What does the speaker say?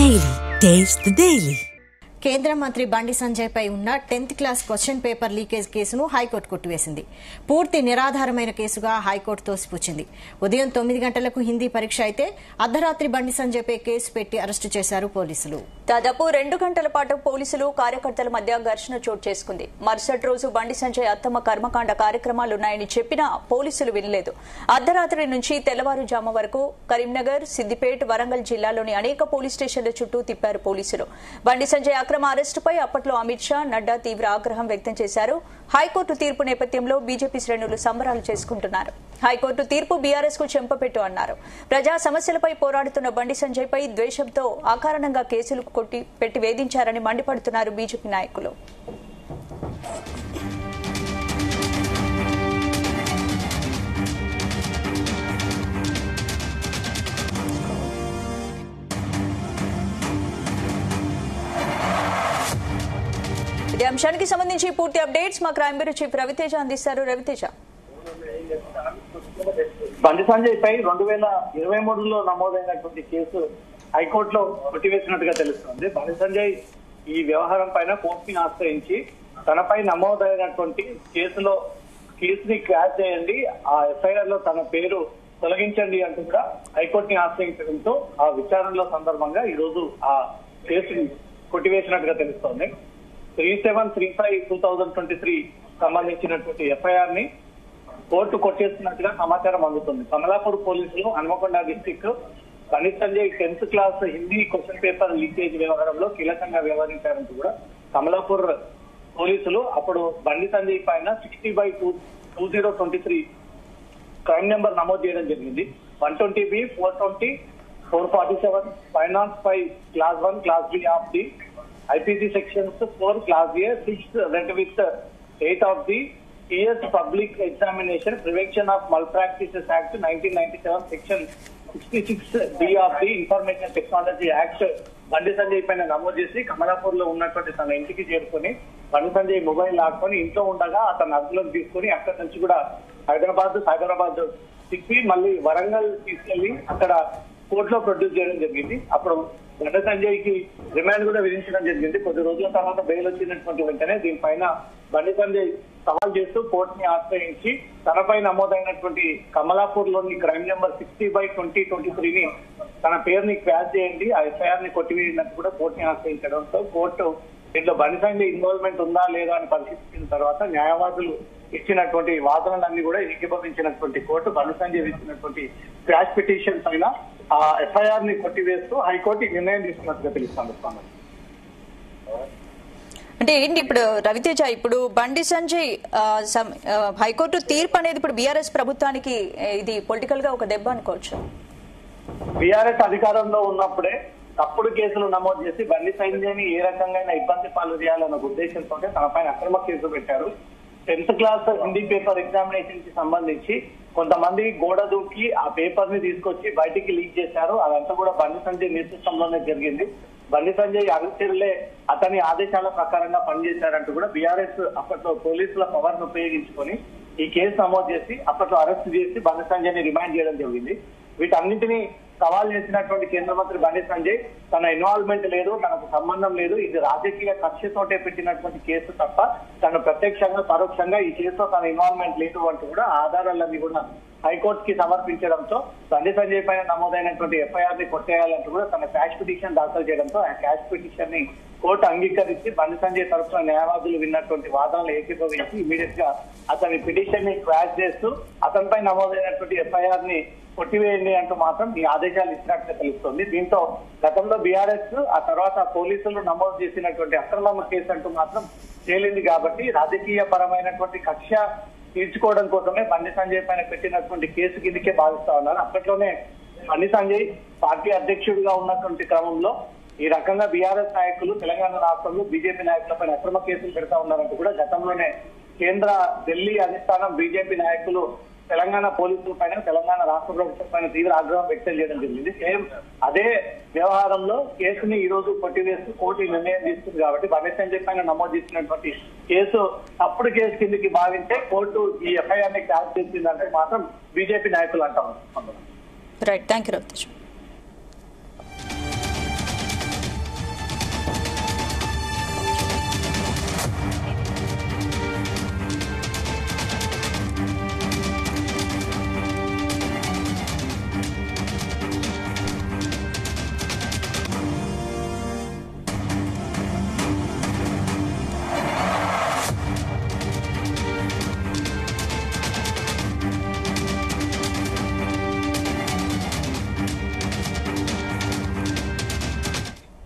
Daily. Taste the Daily. కేంద్ర మంత్రి బండి సంజయ్ పై ఉన్న 10th class question paper leakage కేసును హైకోర్టు కొట్టివేసింది. పూర్తి నిరాధారమైన కేసుగా హైకోర్టు తోసిపుచ్చింది. ఉదయం 9 గంటలకు హిందీ పరీక్ష అయితే అర్ధరాత్రి బండి సంజయ్ పై కేసు పెట్టి అరెస్టు చేశారు పోలీసులు. దాదాపు 2 గంటల పాటు పోలీసులు కార్యకర్తల మధ్య ఘర్షణ చోటు చేసుకుంది. మరుసటి రోజు బండి సంజయ్ అత్తమ్మ కర్మకాండ కార్యక్రమాలున్నాయని చెప్పినా పోలీసులు వినలేదు. అర్ధరాత్రి నుంచి తెల్లవారుజాము వరకు కరీంనగర్, సిద్దిపేట, వరంగల్ జిల్లాలోని అనేక పోలీస్ స్టేషన్ల చుట్టూ తిప్పారు పోలీసులు. బండి సంజయ్ అక్రమ అరెస్టుపై అప్పట్లో అమిత్ షా, నడ్డా తీవ్ర ఆగ్రహం వ్యక్తం చేశారు. హైకోర్టు తీర్పు నేపథ్యంలో బీజేపీ శ్రేణులు సంబరాలు చేసుకుంటున్నారు. హైకోర్టు తీర్పు బీఆర్ఎస్ కు చెంపపెట్టు అన్నారు. ప్రజా సమస్యలపై పోరాడుతున్న బండి సంజయ్ పై ద్వేషంతో అకారణంగా కేసులు పెట్టి వేధించారని మండిపడుతున్నారు బీజేపీ నాయకులు. ఇదే అంశానికి సంబంధించి పూర్తి అప్డేట్స్ మా క్రైమ్ బ్యూరో చీఫ్ రవితేజ అందిస్తారు. రవితేజ, బండి సంజయ్ పై 2023లో నమోదైనటువంటి కేసు హైకోర్టులో కొట్టివేసినట్టుగా తెలుస్తోంది. బండి సంజయ్ ఈ వ్యవహారం పైన కోర్టుని ఆశ్రయించి తనపై నమోదైనటువంటి కేసుని క్రాష్ చేయండి, ఆ ఎఫ్ఐఆర్ లో తన పేరు తొలగించండి అంటూ కూడా హైకోర్టుని ఆశ్రయించడంతో ఆ విచారణలో సందర్భంగా ఈ రోజు ఆ కేసుని కొట్టివేసినట్టుగా తెలుస్తోంది. 3735/2023 సంబంధించినటువంటి ఎఫ్ఐఆర్ ని కోర్టు కొట్టేస్తున్నట్టుగా సమాచారం అందుతుంది. కమలాపూర్ పోలీసులు Hanamkonda district Bandi Sanjay 10th class Hindi question paper leakage వ్యవహారంలో కీలకంగా వ్యవహరించారంటూ కూడా కమలాపూర్ పోలీసులు అప్పుడు బండి సంజయ్ పైన 60/2023 క్రైమ్ నెంబర్ నమోదు చేయడం జరిగింది. 120B, 420, 447, finance 5 class 1, class B of the IPC sections 4 class A, 6 rent with 8 of the TS Public Examination Prevention of Malpractices Act 1997 section 66D of the Information Technology Act Bandi Sanjay పైన నమోదు చేసి కమలాపూర్ లో ఉన్నటువంటి తన ఇంటికి చేరుకుని బండి సంజయ్ మొబైల్ లాక్కొని ఇంట్లో ఉండగా అతను అదుపులోకి తీసుకుని అక్కడి నుంచి కూడా హైదరాబాద్ తిప్పి మళ్ళీ వరంగల్ తీసుకెళ్లి అక్కడ కోర్టులో ప్రొడ్యూస్ చేయడం జరిగింది. అప్పుడు బండి సంజయ్ కి రిమాండ్ కూడా విధించడం జరిగింది. కొద్ది రోజుల తర్వాత బెయిల్ వచ్చినటువంటి వెంటనే దీనిపైన బండి సంజయ్ సవాల్ చేస్తూ కోర్టుని ఆశ్రయించి తనపై నమోదైనటువంటి కమలాపూర్ లోని క్రైమ్ నెంబర్ 60/2023 తన పేరుని క్రాష్ చేయండి, ఆ ఎఫ్ఐఆర్ ని కొట్టివేసినట్టు కూడా కోర్టుని ఆశ్రయించడంతో కోర్టు దీంట్లో బండి సంజయ్ ఇన్వాల్వ్మెంట్ ఉందా లేదా అని పరిశీలించిన తర్వాత న్యాయవాదులు ఇచ్చినటువంటి వాదనలన్నీ కూడా ఏకీభవించినటువంటి కోర్టు బండి సంజయ్ ఇచ్చినటువంటి క్రాష్ పిటిషన్ పైన ఆ ఎఫ్ఐఆర్ ని కొట్టివేస్తూ హైకోర్టు నిర్ణయం తీసుకున్నట్టుగా తెలుస్తుంది. అంటే ఏంటి ఇప్పుడు రవితేజ, ఇప్పుడు బండి సంజయ్ హైకోర్టు తీర్పు అనేది ఇప్పుడు బీఆర్ఎస్ ప్రభుత్వానికి ఇది పొలిటికల్ గా ఒక దెబ్బ అనుకోవచ్చు. బీఆర్ఎస్ అధికారంలో ఉన్నప్పుడే తప్పుడు కేసులు నమోదు చేసి బండి సంజయ్ని ఏ రకంగా ఇబ్బంది పాలు చేయాలన్న ఉద్దేశంతో తనపైన అక్రమ కేసు పెట్టారు. 10th class Hindi paper examination కి సంబంధించి కొంతమంది గోడ దూకి ఆ పేపర్ ని తీసుకొచ్చి బయటికి లీక్ చేశారు. అదంతా కూడా బండి సంజయ్ నేతృత్వంలోనే జరిగింది. బండి సంజయ్ అనుచరులే అతని ఆదేశాల ప్రకారంగా పనిచేశారంటూ కూడా బీఆర్ఎస్ అప్పట్లో పోలీసుల పవర్ ను ఉపయోగించుకొని ఈ కేసు నమోదు చేసి అప్పట్లో అరెస్ట్ చేసి బండి సంజయ్ ని రిమాండ్ చేయడం జరిగింది. వీటన్నింటినీ సవాల్ చేసినటువంటి కేంద్ర మంత్రి బండి సంజయ్ తన ఇన్వాల్వ్మెంట్ లేదు, తనకు సంబంధం లేదు, ఇది రాజకీయ కక్షతోటే పెట్టినటువంటి కేసు తప్ప తను ప్రత్యక్షంగా పరోక్షంగా ఈ కేసులో తన ఇన్వాల్వ్మెంట్ లేదు అంటూ కూడా ఆధారాలన్నీ కూడా హైకోర్టుకి సమర్పించడంతో బండి సంజయ్ పైన నమోదైనటువంటి ఎఫ్ఐఆర్ ని కొట్టేయాలంటూ కూడా తన క్యాష్ పిటిషన్ దాఖలు చేయడంతో ఆ క్యాష్ పిటిషన్ ని కోర్టు అంగీకరించి బండి సంజయ్ తరఫున న్యాయవాదులు విన్నటువంటి వాదనలు ఏకీభవించి ఇమీడియట్ గా అతని పిటిషన్ ని క్రాష్ చేస్తూ అతనిపై నమోదైనటువంటి ఎఫ్ఐఆర్ ని కొట్టివేయండి అంటూ మాత్రం ఈ ఆదేశాలు ఇచ్చినట్టుగా తెలుస్తోంది. దీంతో గతంలో బీఆర్ఎస్ ఆ తర్వాత పోలీసులు నమోదు చేసినటువంటి అక్రమ కేసు అంటూ మాత్రం తేలింది. కాబట్టి రాజకీయ పరమైనటువంటి కక్ష తీర్చుకోవడం కోసమే బండి సంజయ్ పైన పెట్టినటువంటి కేసు కిందకే భావిస్తా ఉన్నారు. అప్పట్లోనే బండి సంజయ్ పార్టీ అధ్యక్షుడిగా ఉన్నటువంటి క్రమంలో ఈ రకంగా బీఆర్ఎస్ నాయకులు తెలంగాణ రాష్ట్రంలో బీజేపీ నాయకులపైన అక్రమ కేసులు పెడతా ఉన్నారంటూ కూడా గతంలోనే కేంద్ర ఢిల్లీ అధిష్టానం బీజేపీ నాయకులు తెలంగాణ పోలీసుల పైన తెలంగాణ రాష్ట్ర ప్రభుత్వం పైన తీవ్ర ఆగ్రహం వ్యక్తం చేయడం జరిగింది. సేమ్ అదే వ్యవహారంలో కేసుని ఈ రోజు కొట్టివేస్తూ కోర్టు నిర్ణయం తీసుకుంది. కాబట్టి బండి సంజయ్ పైన నమోదు చేసినటువంటి కేసు తప్పుడు కేసు కిందకి భావించే కోర్టు ఈ ఎఫ్ఐఆర్ ని క్యాచ్ చేసిందంటే మాత్రం బీజేపీ నాయకులు అంటారు. Right, thank you Raviteja.